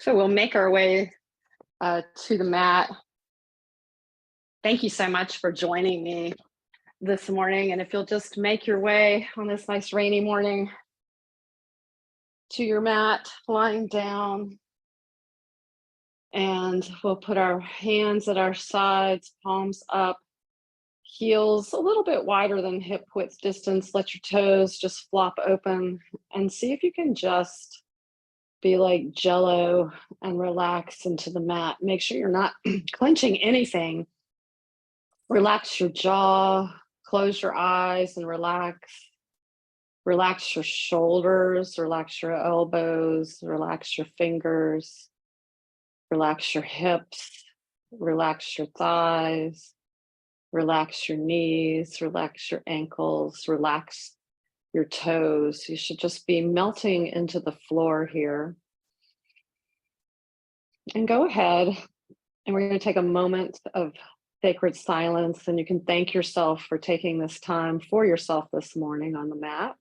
So we'll make our way to the mat. Thank you so much for joining me this morning. And if you'll just make your way on this nice rainy morning to your mat, lying down, and we'll put our hands at our sides, palms up, heels a little bit wider than hip width distance. Let your toes just flop open and see if you can just be like jello and relax into the mat. Make sure you're not clenching anything. Relax your jaw, close your eyes and relax. Relax your shoulders, relax your elbows, relax your fingers, relax your hips, relax your thighs, relax your knees, relax your ankles, relax your toes. You should just be melting into the floor here. And go ahead, and we're going to take a moment of sacred silence, and you can thank yourself for taking this time for yourself this morning on the mat.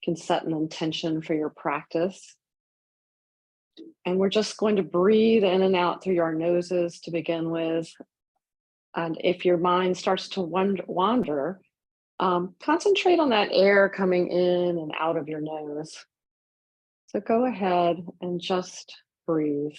You can set an intention for your practice. And we're just going to breathe in and out through our noses to begin with. And if your mind starts to wander, concentrate on that air coming in and out of your nose. So go ahead and just breathe.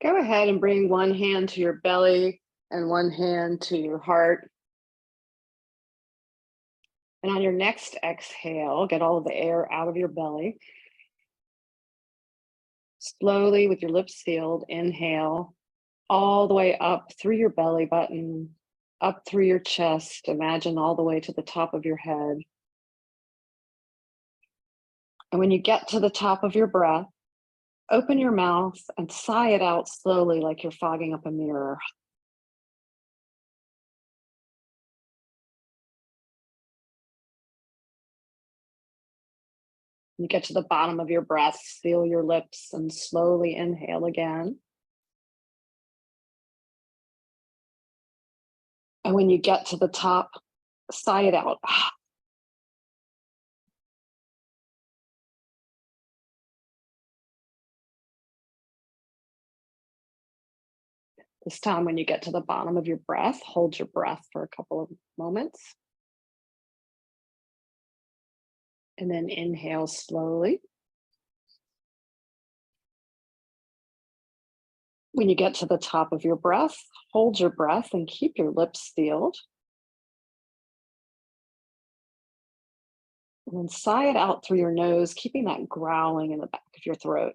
Go ahead and bring one hand to your belly and one hand to your heart. And on your next exhale, get all of the air out of your belly. Slowly, with your lips sealed, inhale all the way up through your belly button, up through your chest. Imagine all the way to the top of your head. And when you get to the top of your breath, open your mouth and sigh it out slowly, like you're fogging up a mirror. You get to the bottom of your breath, seal your lips and slowly inhale again. And when you get to the top, sigh it out. This time, when you get to the bottom of your breath, hold your breath for a couple of moments. And then inhale slowly. When you get to the top of your breath, hold your breath and keep your lips sealed. And then sigh it out through your nose, keeping that growling in the back of your throat.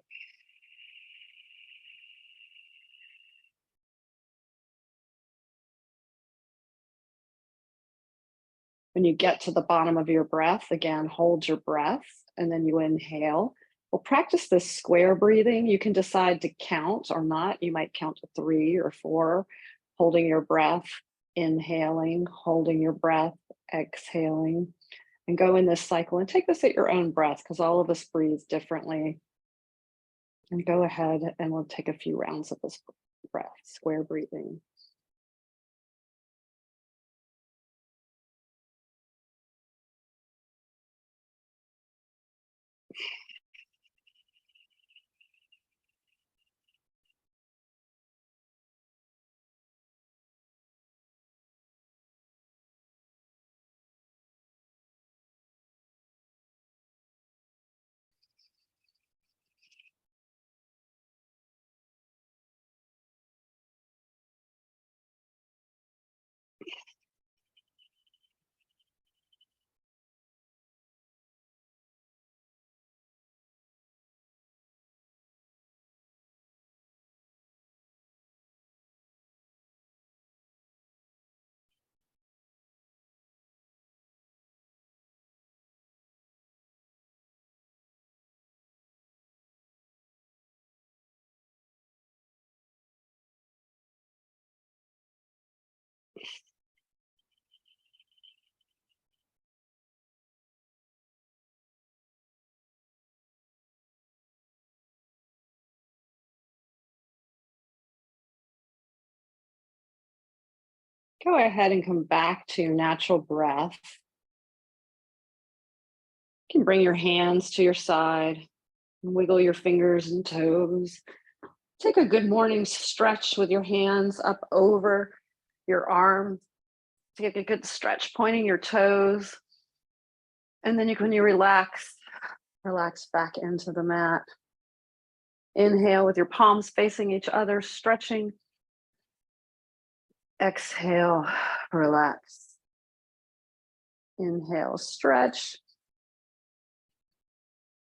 When you get to the bottom of your breath, again, hold your breath and then you inhale. We'll practice this square breathing. You can decide to count or not. You might count to 3 or 4, holding your breath, inhaling, holding your breath, exhaling, and go in this cycle and take this at your own breath because all of us breathe differently. And go ahead and we'll take a few rounds of this breath, square breathing. Go ahead and come back to your natural breath. You can bring your hands to your side, wiggle your fingers and toes. Take a good morning stretch with your hands up over your arm. Take a good stretch, pointing your toes. And then when you relax, relax back into the mat. Inhale with your palms facing each other, stretching. Exhale, relax. Inhale, stretch.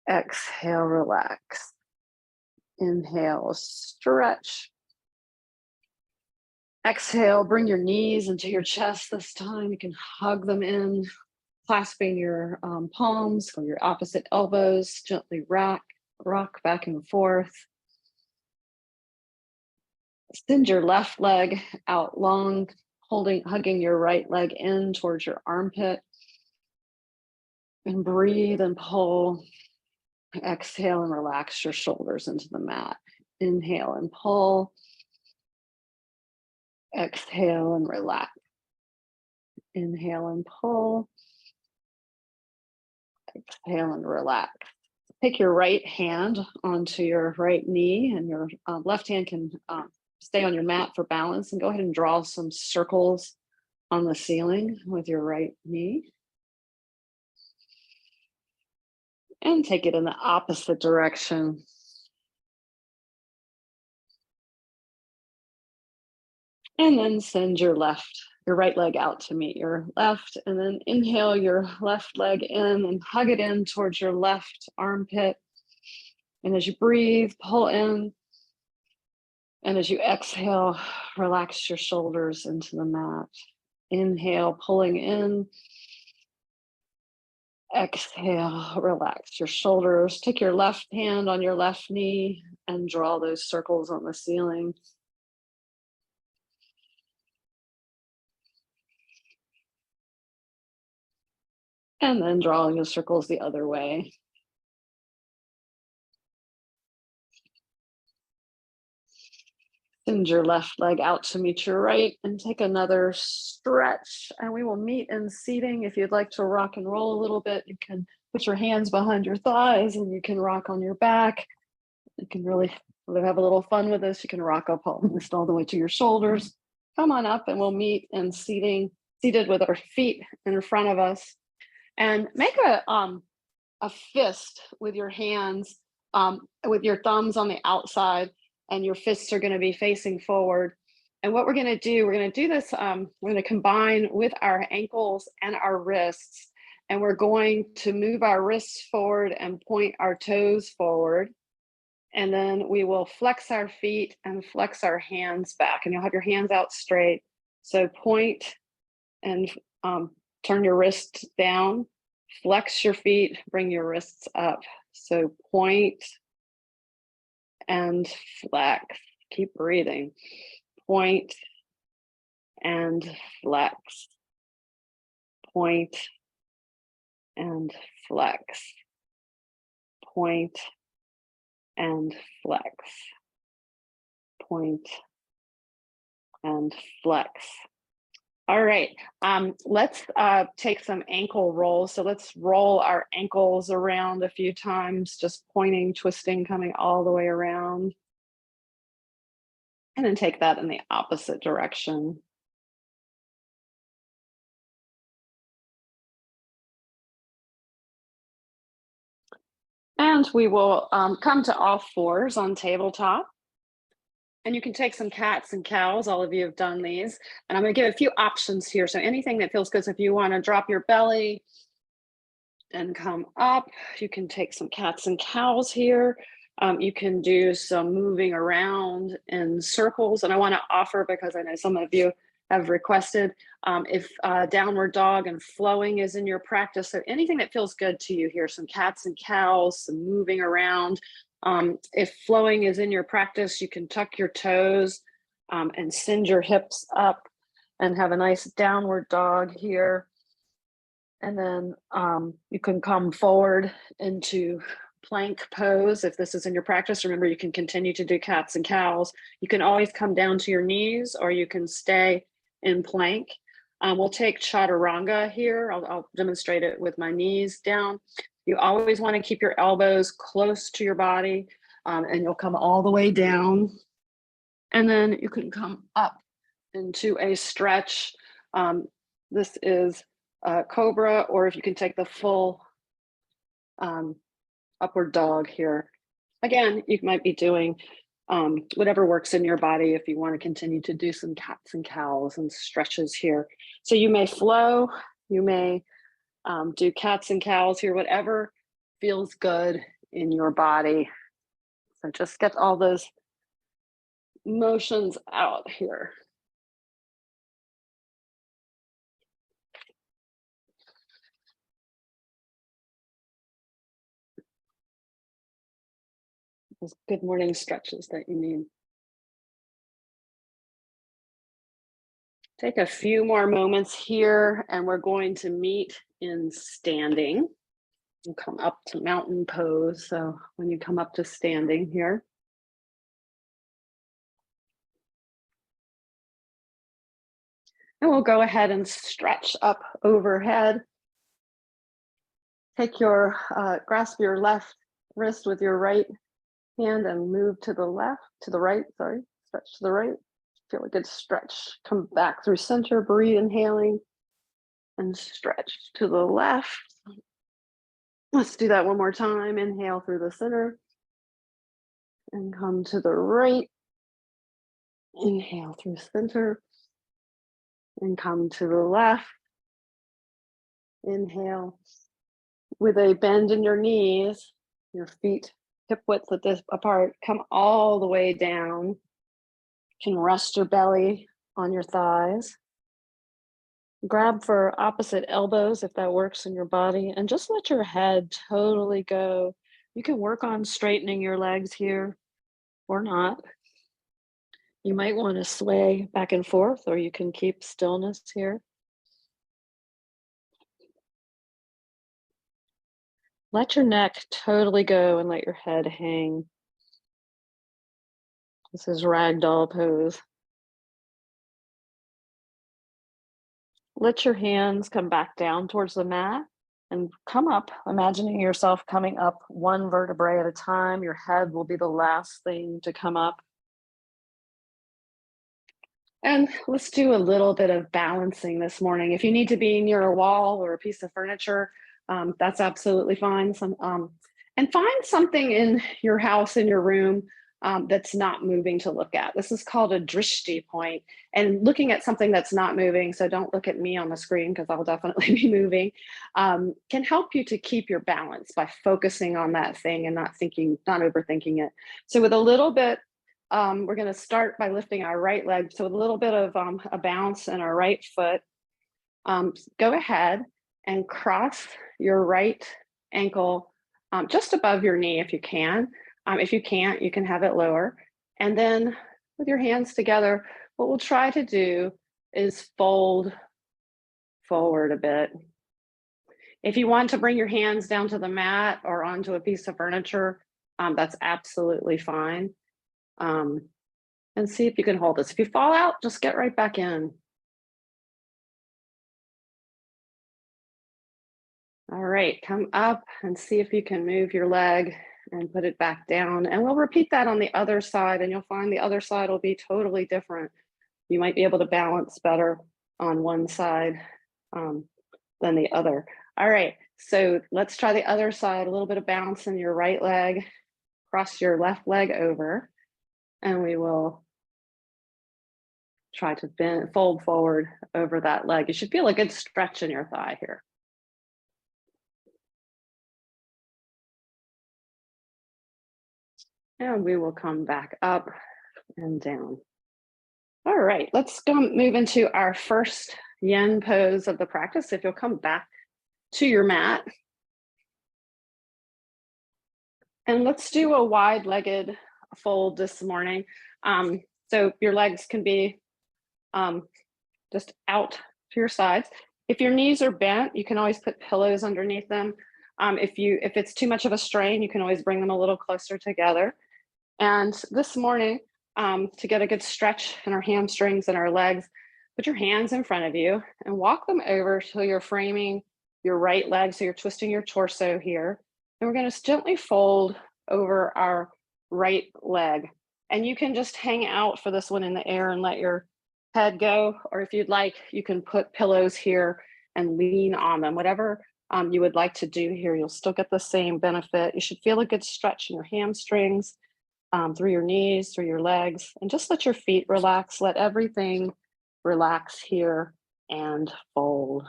Exhale, relax. Inhale, stretch. Exhale, bring your knees into your chest this time. You can hug them in, clasping your palms or your opposite elbows. Gently rock back and forth. Extend your left leg out long, hugging your right leg in towards your armpit. And breathe and pull. Exhale and relax your shoulders into the mat. Inhale and pull. Exhale and relax. Inhale and pull. Exhale and relax. Take your right hand onto your right knee, and your left hand can stay on your mat for balance, and go ahead and draw some circles on the ceiling with your right knee. And take it in the opposite direction. And then send your right leg out to meet your left. And then inhale your left leg in and hug it in towards your left armpit. And as you breathe, pull in. And as you exhale, relax your shoulders into the mat. Inhale, pulling in. Exhale, relax your shoulders. Take your left hand on your left knee and draw those circles on the ceiling. And then drawing the circles the other way. Send your left leg out to meet your right and take another stretch. And we will meet in seating. If you'd like to rock and roll a little bit, you can put your hands behind your thighs and you can rock on your back. You can really have a little fun with this. You can rock up almost all the way to your shoulders. Come on up and we'll meet in seated with our feet in front of us. And make a fist with your hands, with your thumbs on the outside, and your fists are going to be facing forward. And what we're going to do this, we're going to combine with our ankles and our wrists, and we're going to move our wrists forward and point our toes forward. And then we will flex our feet and flex our hands back, and you'll have your hands out straight. So point and turn your wrists down, flex your feet, bring your wrists up. So point and flex. Keep breathing. Point and flex. Point and flex. Point and flex. Point and flex. All right, let's take some ankle rolls. So let's roll our ankles around a few times, just pointing, twisting, coming all the way around. And then take that in the opposite direction. And we will come to all fours on tabletop. And you can take some cats and cows. All of you have done these. And I'm going to give a few options here. So anything that feels good. So if you want to drop your belly and come up, you can take some cats and cows here. You can do some moving around in circles. And I want to offer, because I know some of you have requested, if downward dog and flowing is in your practice, so anything that feels good to you here, some cats and cows, some moving around. If flowing is in your practice, you can tuck your toes and send your hips up and have a nice downward dog here. And then you can come forward into plank pose. If this is in your practice, remember you can continue to do cats and cows. You can always come down to your knees, or you can stay in plank. We'll take chaturanga here. I'll demonstrate it with my knees down. You always want to keep your elbows close to your body, and you'll come all the way down. And then you can come up into a stretch. This is cobra, or if you can take the full upward dog here. Again, you might be doing whatever works in your body if you want to continue to do some cats and cows and stretches here. So you may flow, you may do cats and cows here, whatever feels good in your body. So just get all those motions out here. Those good morning stretches that you need. Take a few more moments here, and we're going to meet in standing. We'll come up to mountain pose. So when you come up to standing here, and we'll go ahead and stretch up overhead. Take your, grasp your left wrist with your right hand and move to the right, sorry, stretch to the right. Feel a good stretch. Come back through center, breathe, inhaling, and stretch to the left. Let's do that one more time. Inhale through the center and come to the right. Inhale through center and come to the left. Inhale with a bend in your knees, your feet hip width apart, come all the way down. You can rest your belly on your thighs. Grab for opposite elbows if that works in your body, and just let your head totally go. You can work on straightening your legs here or not. You might want to sway back and forth, or you can keep stillness here. Let your neck totally go and let your head hang. This is ragdoll pose. Let your hands come back down towards the mat and come up, imagining yourself coming up one vertebrae at a time. Your head will be the last thing to come up. And let's do a little bit of balancing this morning. If you need to be near a wall or a piece of furniture, that's absolutely fine. And find something in your house, in your room, that's not moving to look at. This is called a drishti point, and looking at something that's not moving, so don't look at me on the screen because I'll definitely be moving, can help you to keep your balance by focusing on that thing and not overthinking it. So with a little bit, we're going to start by lifting our right leg. So with a little bit of a bounce in our right foot, go ahead and cross your right ankle just above your knee if you can. If you can't, you can have it lower. And then with your hands together, what we'll try to do is fold forward a bit. If you want to bring your hands down to the mat or onto a piece of furniture, that's absolutely fine. And see if you can hold this. If you fall out, just get right back in. All right, come up and see if you can move your leg and put it back down. And we'll repeat that on the other side, and you'll find the other side will be totally different. You might be able to balance better on one side than the other. All right, so let's try the other side. A little bit of bounce in your right leg, cross your left leg over, and we will try to fold forward over that leg. You should feel a good stretch in your thigh here. And we will come back up and down. All right, let's move into our first yen pose of the practice. If you'll come back to your mat. And let's do a wide-legged fold this morning. So your legs can be just out to your sides. If your knees are bent, you can always put pillows underneath them. If it's too much of a strain, you can always bring them a little closer together. And this morning, to get a good stretch in our hamstrings and our legs, Put your hands in front of you and walk them over till you're framing your right leg. So you're twisting your torso here. And we're going to gently fold over our right leg. And you can just hang out for this one in the air and let your head go. Or if you'd like, you can put pillows here and lean on them. Whatever you would like to do here, you'll still get the same benefit. You should feel a good stretch in your hamstrings, through your knees, through your legs, and just let your feet relax. Let everything relax here and fold.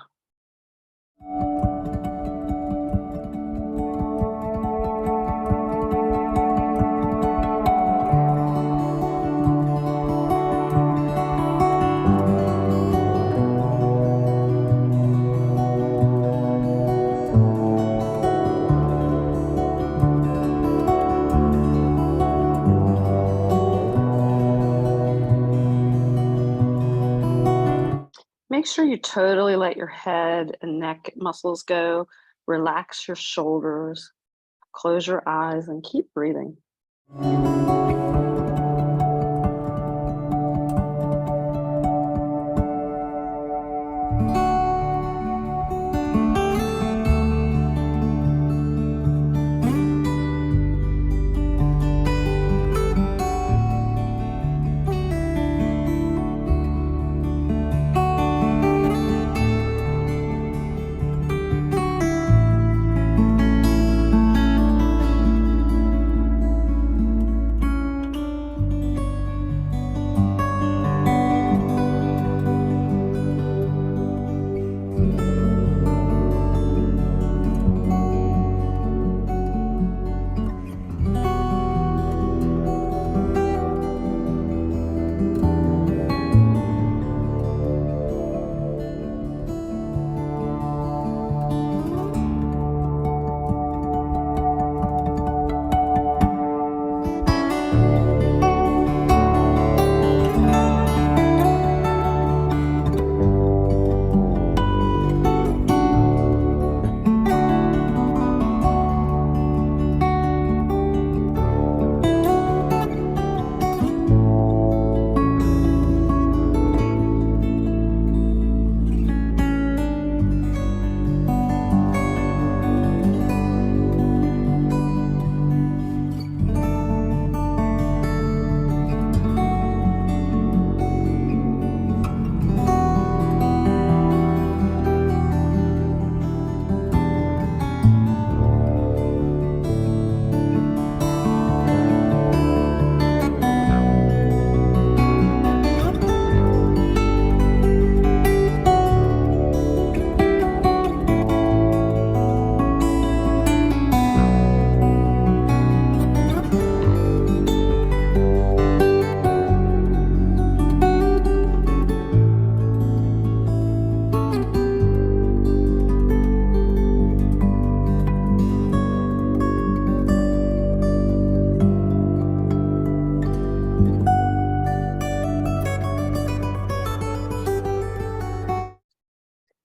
Make sure you totally let your head and neck muscles go. Relax your shoulders, close your eyes, and keep breathing.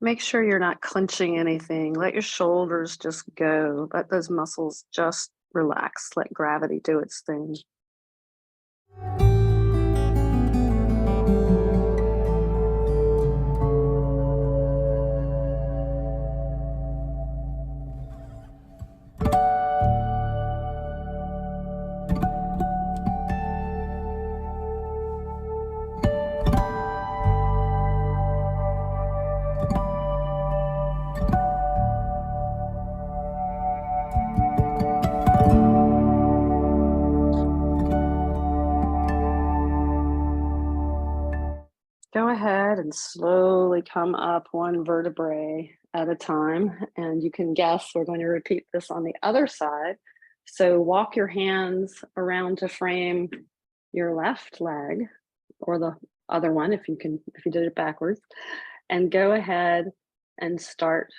Make sure you're not clenching anything. Let your shoulders just go. Let those muscles just relax. Let gravity do its thing. Go ahead and slowly come up one vertebrae at a time. And you can guess we're going to repeat this on the other side. So walk your hands around to frame your left leg or the other one if you did it backwards. And go ahead and start,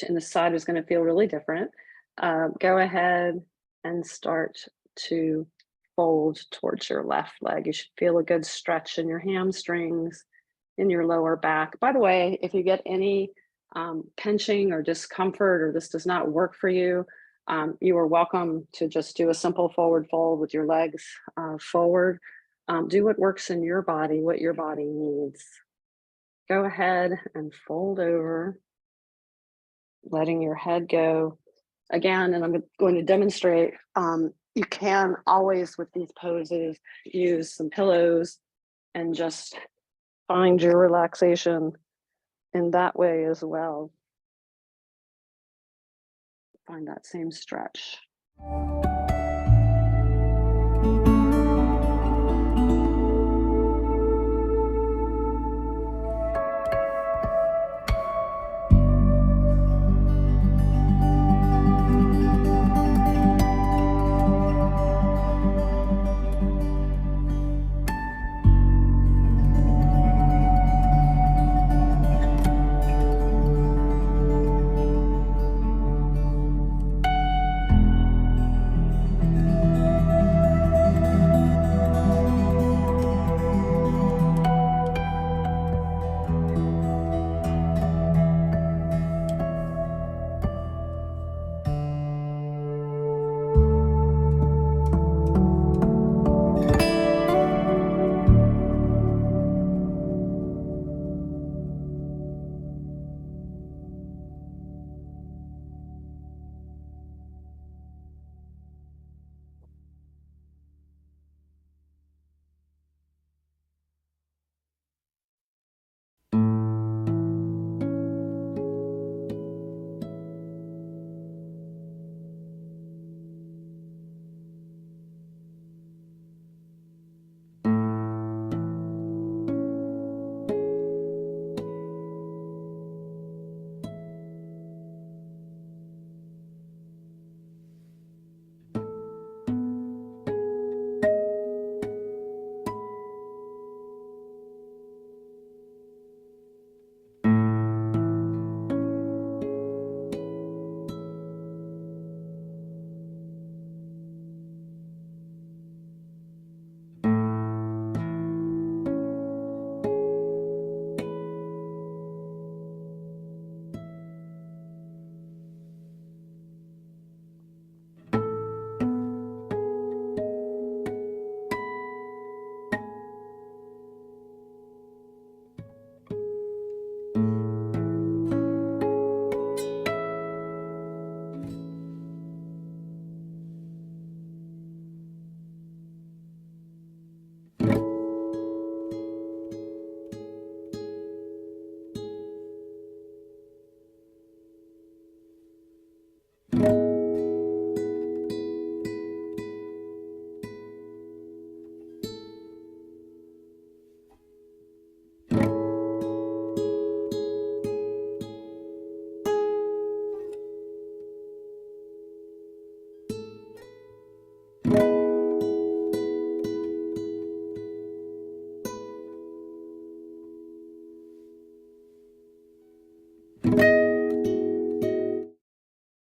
and the side is going to feel really different. Go ahead and start to fold towards your left leg. You should feel a good stretch in your hamstrings, in your lower back. By the way, if you get any pinching or discomfort, or this does not work for you, you are welcome to just do a simple forward fold with your legs forward. Do what works in your body, what your body needs. Go ahead and fold over, letting your head go. Again, and I'm going to demonstrate, you can always with these poses use some pillows and just find your relaxation in that way as well. Find that same stretch.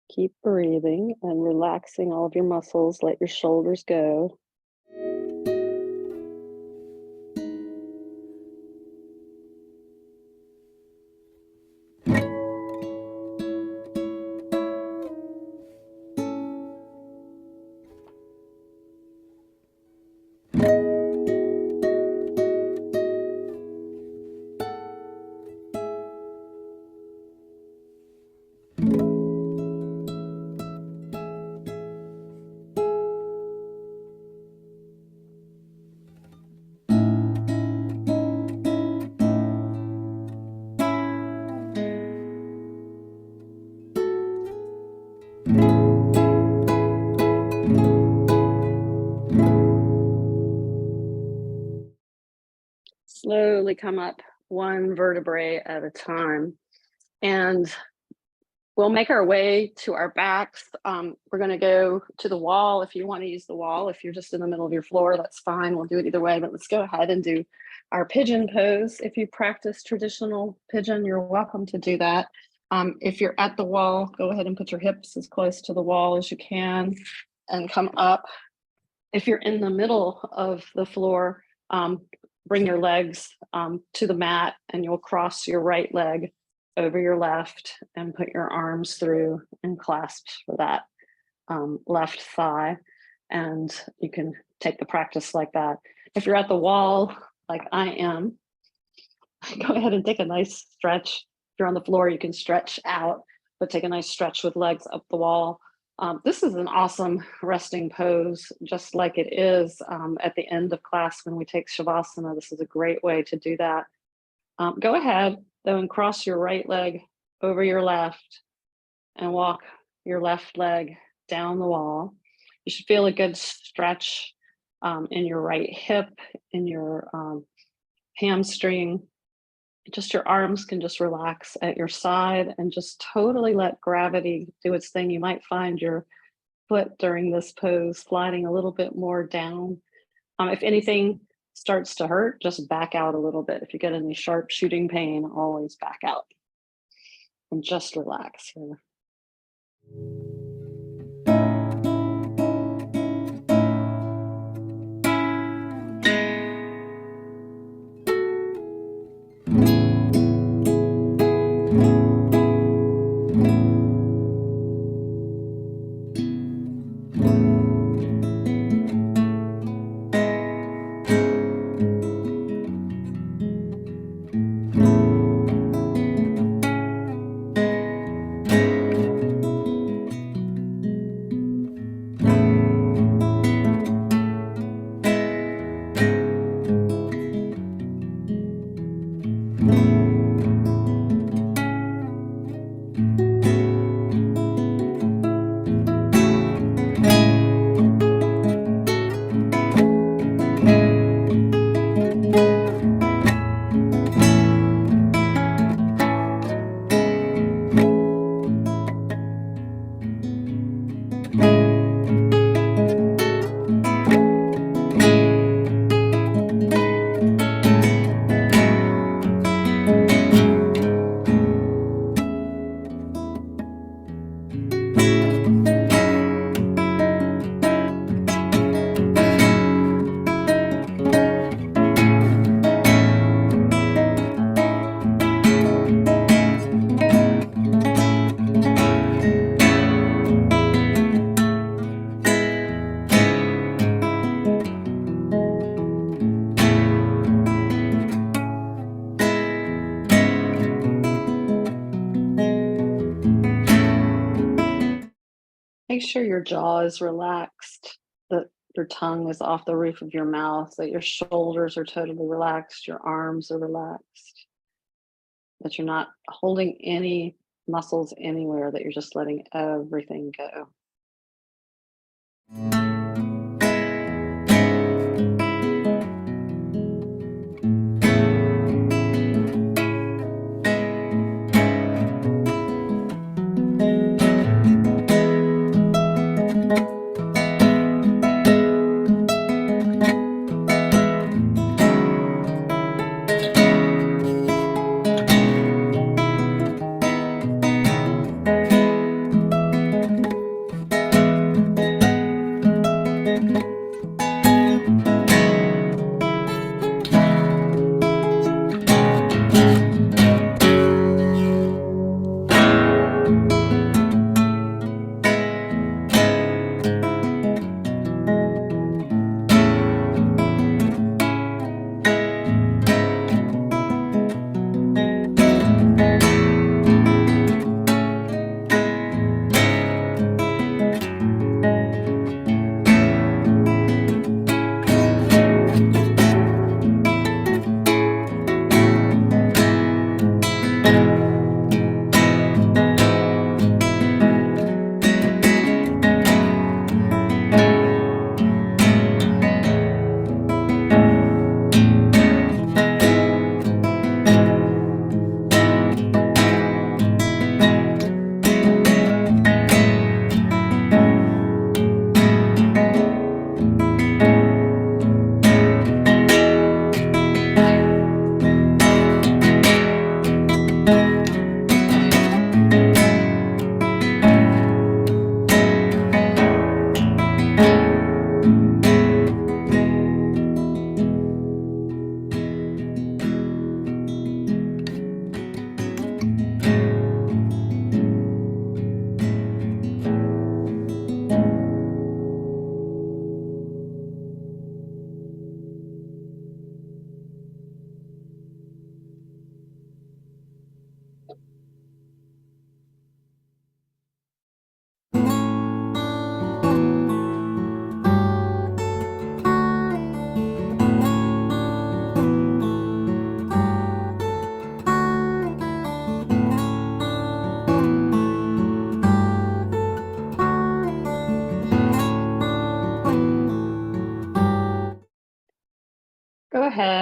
Keep breathing and relaxing all of your muscles. Let your shoulders go. Slowly come up one vertebrae at a time. And we'll make our way to our backs. We're going to go to the wall if you want to use the wall. If you're just in the middle of your floor, that's fine. We'll do it either way. But let's go ahead and do our pigeon pose. If you practice traditional pigeon, you're welcome to do that. If you're at the wall, go ahead and put your hips as close to the wall as you can and come up. If you're in the middle of the floor, bring your legs to the mat and you'll cross your right leg over your left and put your arms through and clasps for that left thigh. And you can take the practice like that. If you're at the wall, like I am, Go ahead and take a nice stretch. If you're on the floor, you can stretch out, but take a nice stretch with legs up the wall. This is an awesome resting pose, just like it is at the end of class when we take Shavasana. This is a great way to do that. Go ahead, though, and cross your right leg over your left and walk your left leg down the wall. You should feel a good stretch in your right hip, in your hamstring. Just your arms can just relax at your side and just totally let gravity do its thing. You might find your foot during this pose sliding a little bit more down. If anything starts to hurt, just back out a little bit. If you get any sharp shooting pain, always back out and just relax here. Make sure your jaw is relaxed, that your tongue is off the roof of your mouth, that your shoulders are totally relaxed, your arms are relaxed, that you're not holding any muscles anywhere, that you're just letting everything go.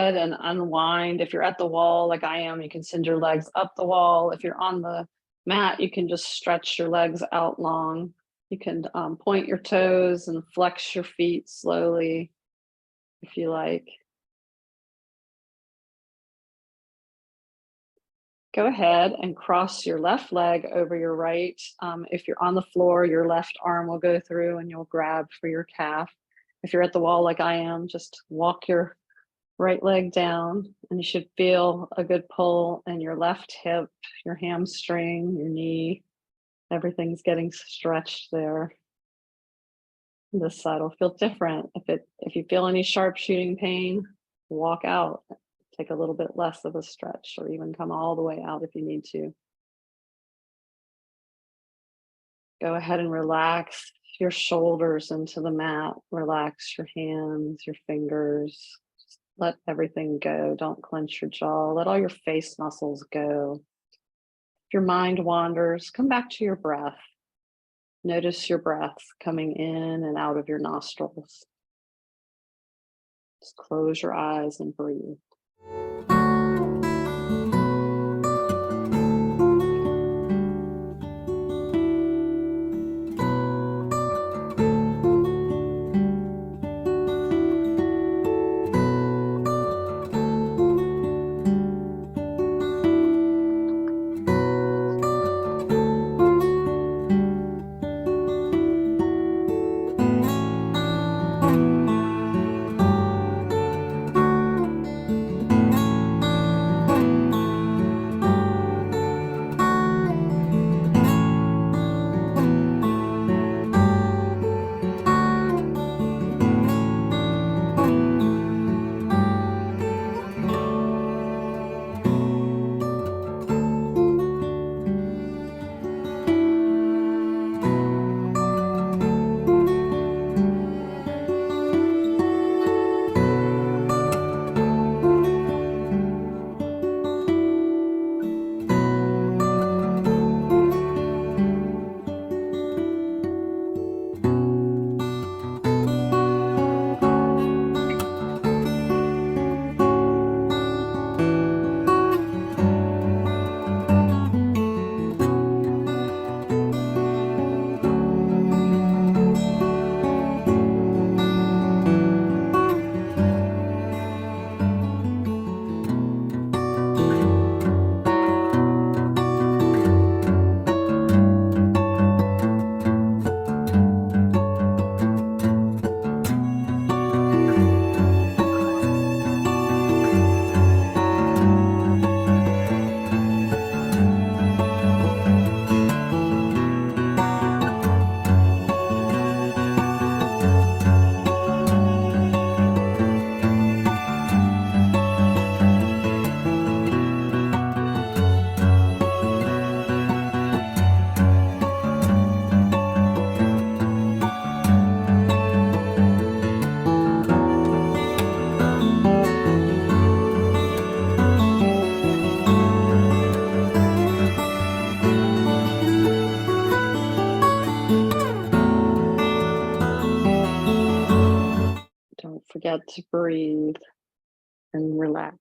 ahead and unwind. If you're at the wall like I am, you can send your legs up the wall. If you're on the mat, you can just stretch your legs out long. You can point your toes and flex your feet slowly if you like. Go ahead and cross your left leg over your right. If you're on the floor, your left arm will go through and you'll grab for your calf. If you're at the wall like I am, just walk your right leg down and you should feel a good pull in your left hip, your hamstring, your knee. Everything's getting stretched there. This side will feel different. If you feel any sharp shooting pain, walk out. Take a little bit less of a stretch or even come all the way out if you need to. Go ahead and relax your shoulders into the mat. Relax your hands, your fingers. Just let everything go. Don't clench your jaw. Let all your face muscles go. If your mind wanders, come back to your breath. Notice your breath coming in and out of your nostrils. Just close your eyes and breathe. Don't forget to breathe and relax.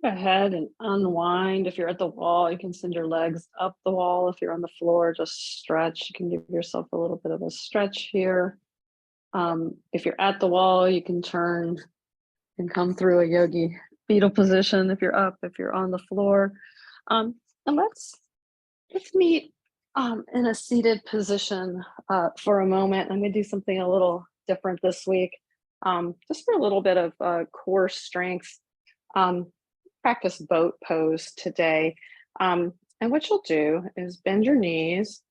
ahead and unwind. If you're at the wall, you can send your legs up the wall. If you're on the floor, just stretch. You can give yourself a little bit of a stretch here. If you're at the wall, you can turn and come through a yogi fetal position if you're up, if you're on the floor. And let's meet in a seated position for a moment. I'm gonna do something a little different this week, just for a little bit of core strength. Um, Practice boat pose today. And what you'll do is bend your knees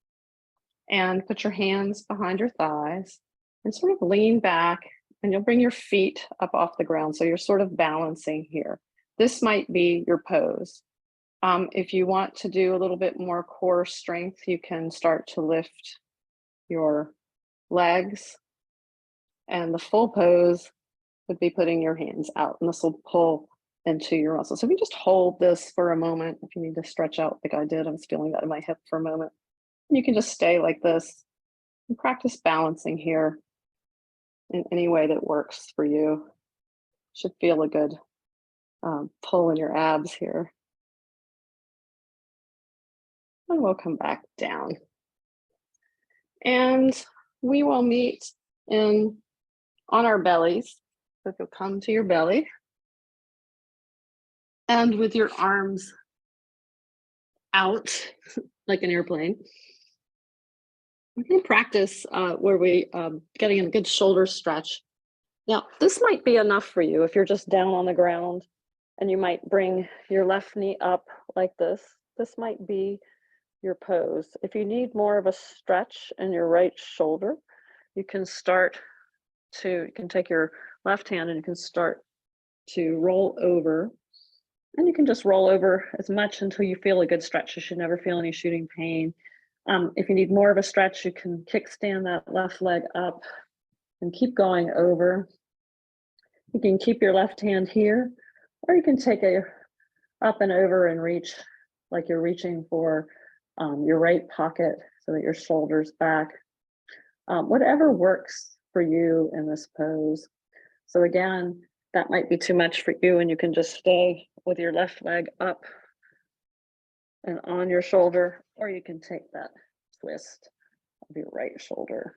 and put your hands behind your thighs and sort of lean back, and you'll bring your feet up off the ground. So you're sort of balancing here. This might be your pose. If you want to do a little bit more core strength, you can start to lift your legs, and the full pose would be putting your hands out, and this will pull into your muscles. So if you just hold this for a moment, if you need to stretch out like I did, I was feeling that in my hip for a moment. You can just stay like this and practice balancing here in any way that works for you. Should feel a good pull in your abs here. And we'll come back down. And we will meet on our bellies. So if you'll come to your belly, and with your arms out like an airplane, we can practice where we getting a good shoulder stretch. Now, this might be enough for you if you're just down on the ground, and you might bring your left knee up like this. This might be your pose. If you need more of a stretch in your right shoulder, you can take your left hand and you can start to roll over. And you can just roll over as much until you feel a good stretch. You should never feel any shooting pain. If you need more of a stretch, you can kickstand that left leg up and keep going over. You can keep your left hand here, or you can take a up and over and reach like you're reaching for your right pocket so that your shoulder's back. Whatever works for you in this pose. So again, that might be too much for you, and you can just stay with your left leg up and on your shoulder, or you can take that twist of your right shoulder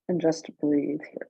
and just breathe here.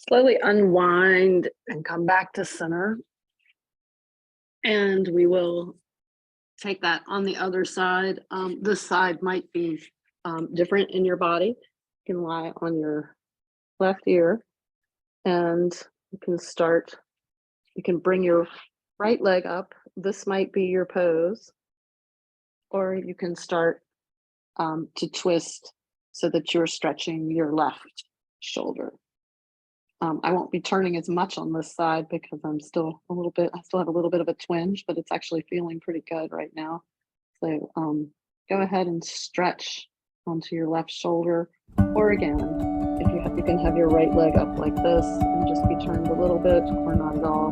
Slowly unwind and come back to center. And we will take that on the other side. This side might be different in your body. You can lie on your left ear and you can bring your right leg up. This might be your pose, or you can start to twist so that you're stretching your left shoulder. I won't be turning as much on this side because I still have a little bit of a twinge, but it's actually feeling pretty good right now. So go ahead and stretch onto your left shoulder, or again, if you can have your right leg up like this and just be turned a little bit or not at all,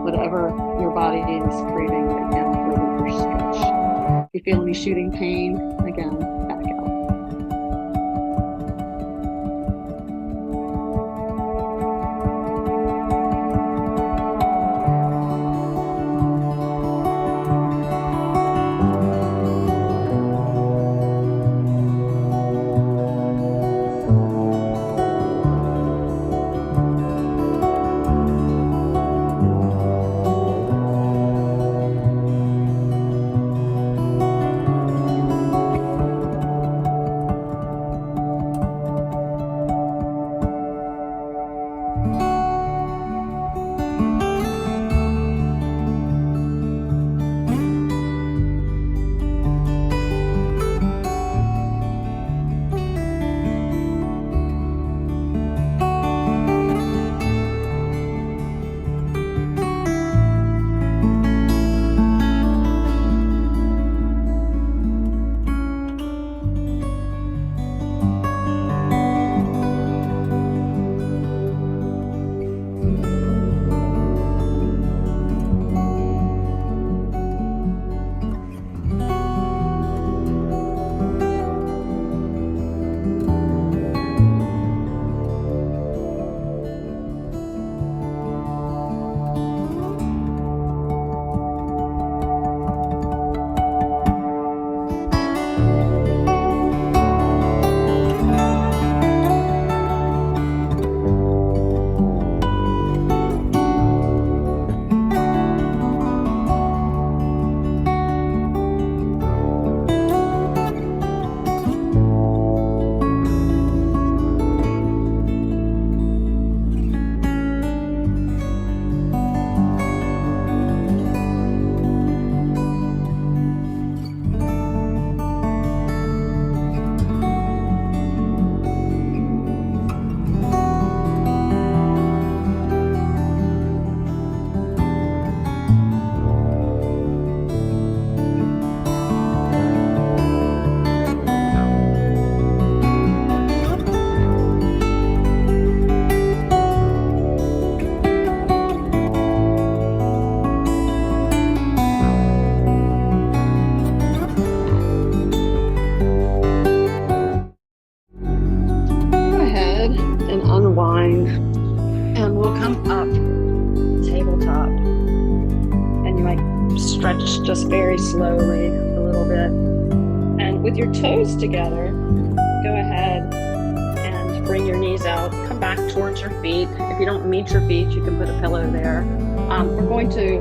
whatever your body is craving right now for your stretch. If you feel any shooting pain, again, back out. Unwind, and we'll come up tabletop, and you might stretch just very slowly a little bit, and with your toes together, go ahead and bring your knees out, come back towards your feet. If you don't meet your feet, you can put a pillow there. We're going to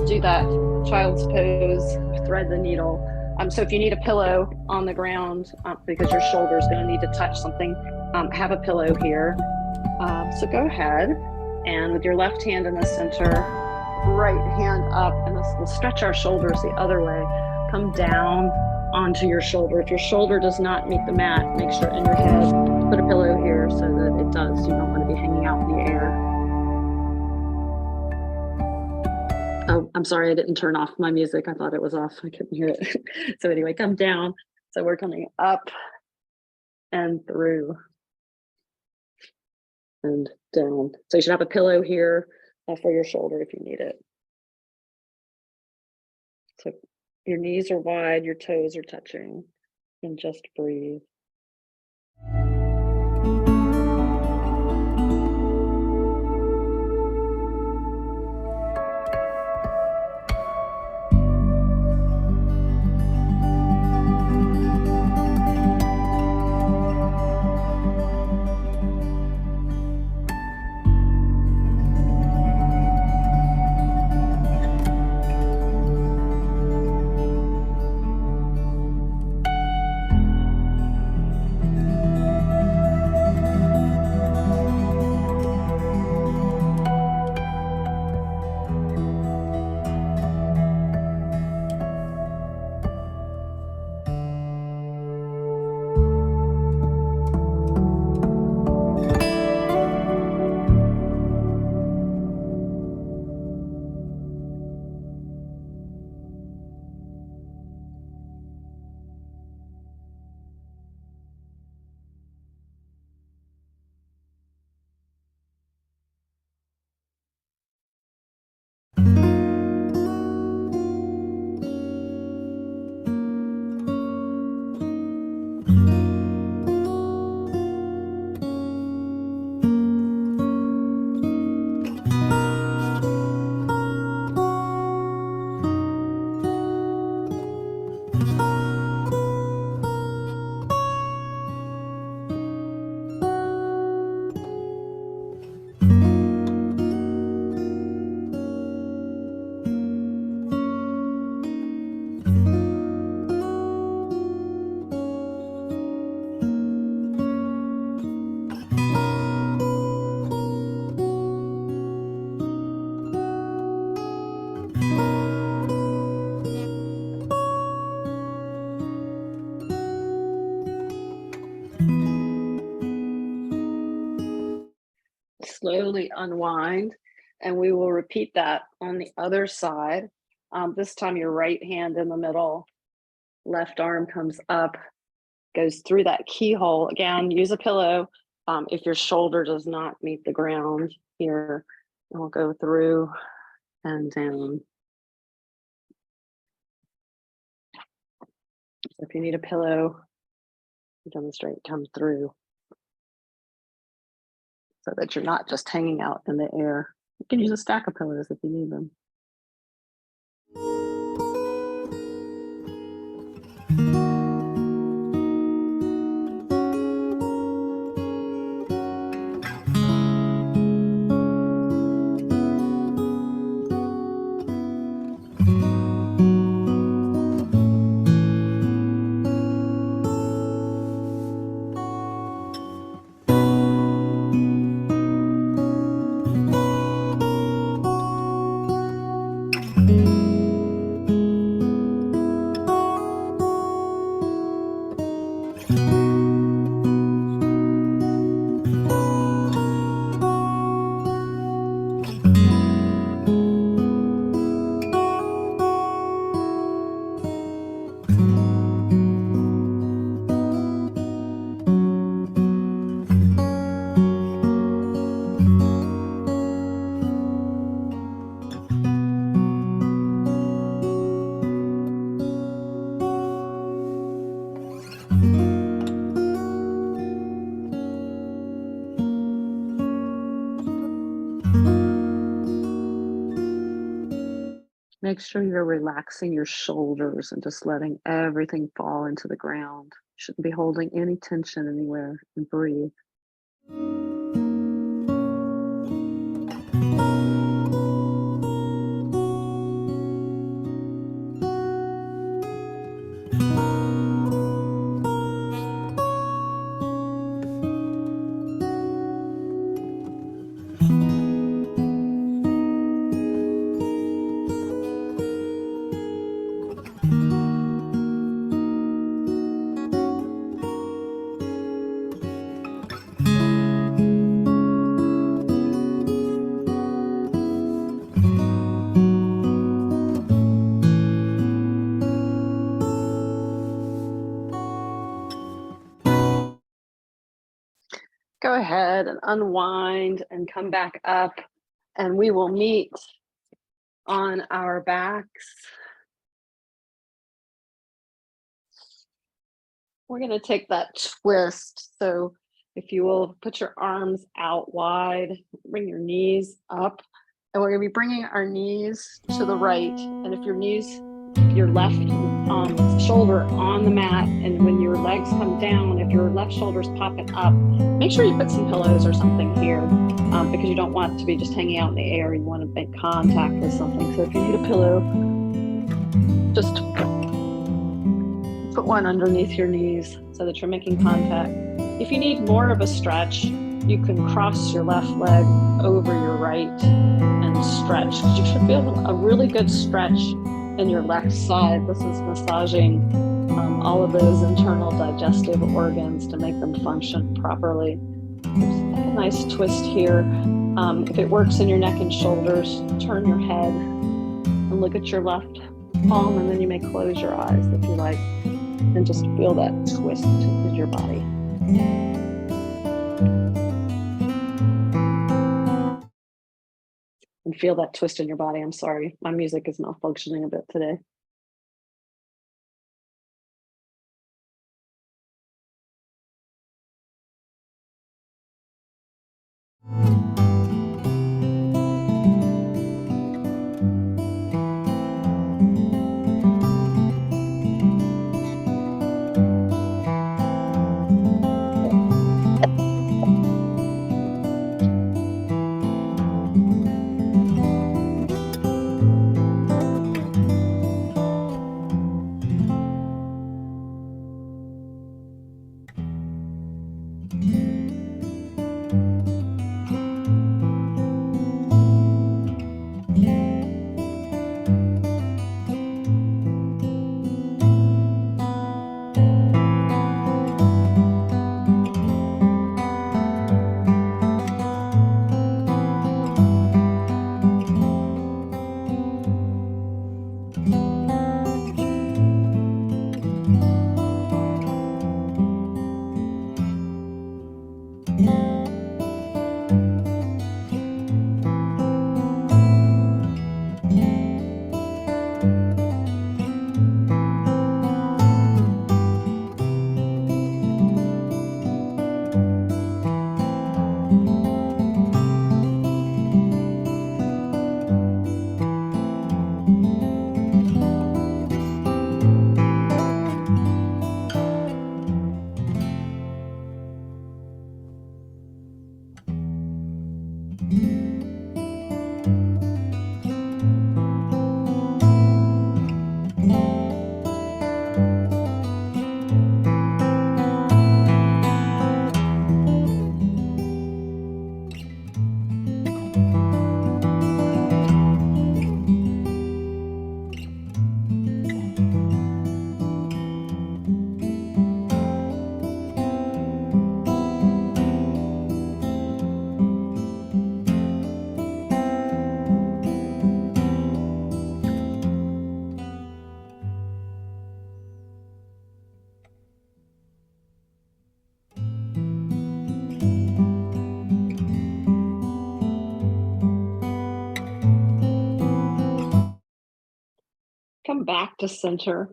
do that child's pose, thread the needle. So if you need a pillow on the ground because your shoulder is going to need to touch something, have a pillow here. So go ahead, and with your left hand in the center, right hand up, and this will stretch our shoulders the other way. Come down onto your shoulder. If your shoulder does not meet the mat, make sure in your head, put a pillow here so that it does. You don't want to be hanging out in the air. Oh, I'm sorry, I didn't turn off my music. I thought it was off. I couldn't hear it. So anyway, come down. So we're coming up and through and down. So you should have a pillow here for your shoulder if you need it. So your knees are wide, your toes are touching, and just breathe. slowly unwind, and we will repeat that on the other side. This time your right hand in the middle, left arm comes up, goes through that keyhole. Again, use a pillow if your shoulder does not meet the ground here. And we'll go through and down. So if you need a pillow, demonstrate, come through so that you're not just hanging out in the air. You can use a stack of pillows if you need them. Make sure you're relaxing your shoulders and just letting everything fall into the ground. Shouldn't be holding any tension anywhere, and breathe. Go ahead and unwind and come back up, and we will meet on our backs. We're going to take that twist. So if you will put your arms out wide, bring your knees up, and we're going to be bringing our knees to the right. And if your left shoulder on the mat, and when your legs come down, if your left shoulder's popping up, make sure you put some pillows or something here because you don't want it to be just hanging out in the air. You want to make contact with something. So if you need a pillow, just put one underneath your knees so that you're making contact. If you need more of a stretch, you can cross your left leg over your right and stretch. You should feel a really good stretch in your left side. This is massaging all of those internal digestive organs to make them function properly. There's a nice twist here. If it works in your neck and shoulders, turn your head and look at your left palm, and then you may close your eyes if you like, and just feel that twist in your body. And feel that twist in your body. I'm sorry, my music is malfunctioning a bit today. come back to center,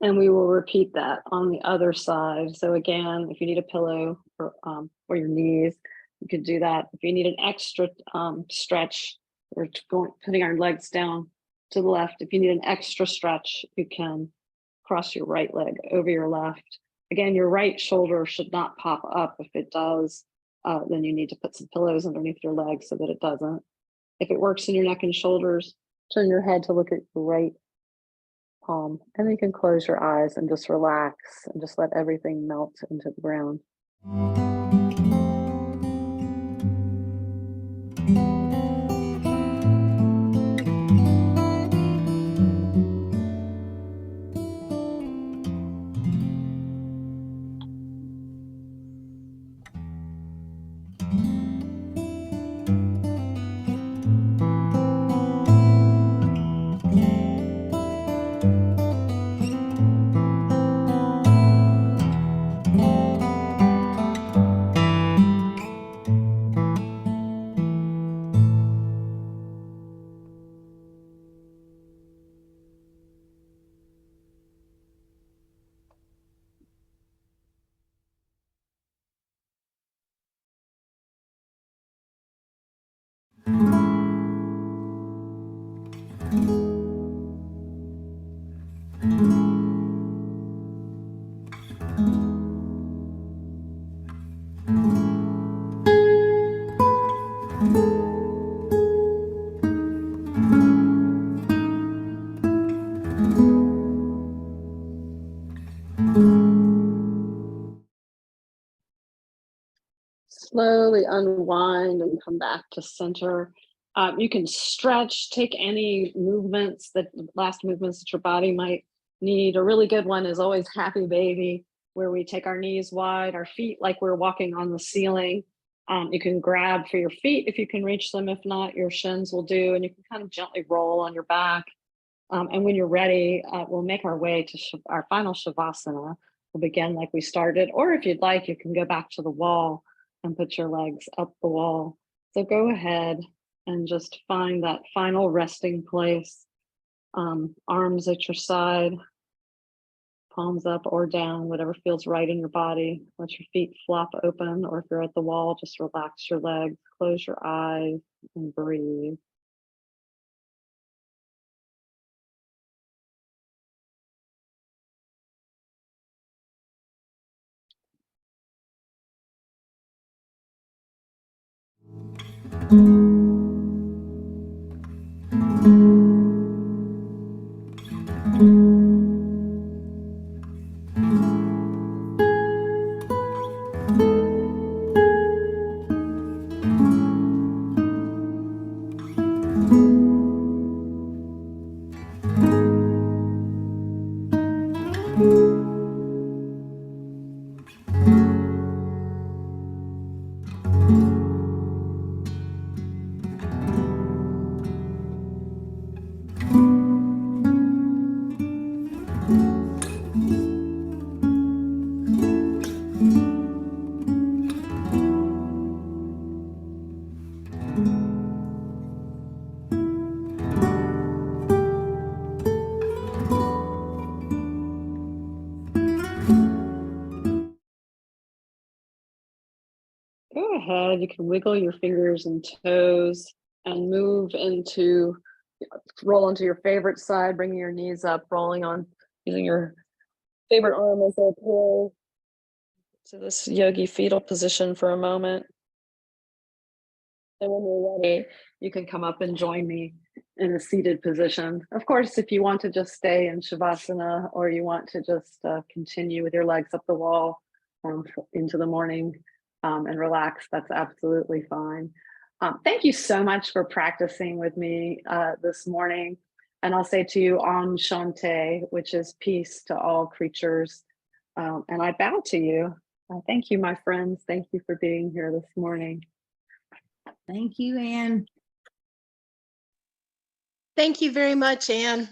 and we will repeat that on the other side. So again, if you need a pillow for your knees, you could do that. If you need an extra stretch, or putting our legs down to the left, if you need an extra stretch, you can cross your right leg over your left. Again, your right shoulder should not pop up. If it does, then you need to put some pillows underneath your legs so that it doesn't. If it works in your neck and shoulders, turn your head to look at your right palm, and then you can close your eyes and just relax and just let everything melt into the ground. Slowly unwind and come back to center. You can stretch, take any movements last movements that your body might need. A really good one is always Happy Baby, where we take our knees wide, our feet like we're walking on the ceiling. You can grab for your feet if you can reach them. If not, your shins will do, and you can kind of gently roll on your back. And when you're ready, we'll make our way to our final Shavasana. We'll begin like we started, or if you'd like, you can go back to the wall and put your legs up the wall. So go ahead and just find that final resting place. Arms at your side, palms up or down, whatever feels right in your body. Let your feet flop open, or if you're at the wall, just relax your legs, close your eyes, and breathe. Go ahead, you can wiggle your fingers and toes and roll into your favorite side, bringing your knees up, rolling on, using your favorite arm as a pillow to this yogi fetal position for a moment. And when you're ready, you can come up and join me in a seated position. Of course, if you want to just stay in Shavasana, or you want to just continue with your legs up the wall into the morning and relax, that's absolutely fine. Thank you so much for practicing with me this morning. And I'll say to you, Om Shanti, which is peace to all creatures. And I bow to you. Thank you, my friends. Thank you for being here this morning. Thank you, Anne. Thank you very much, Anne.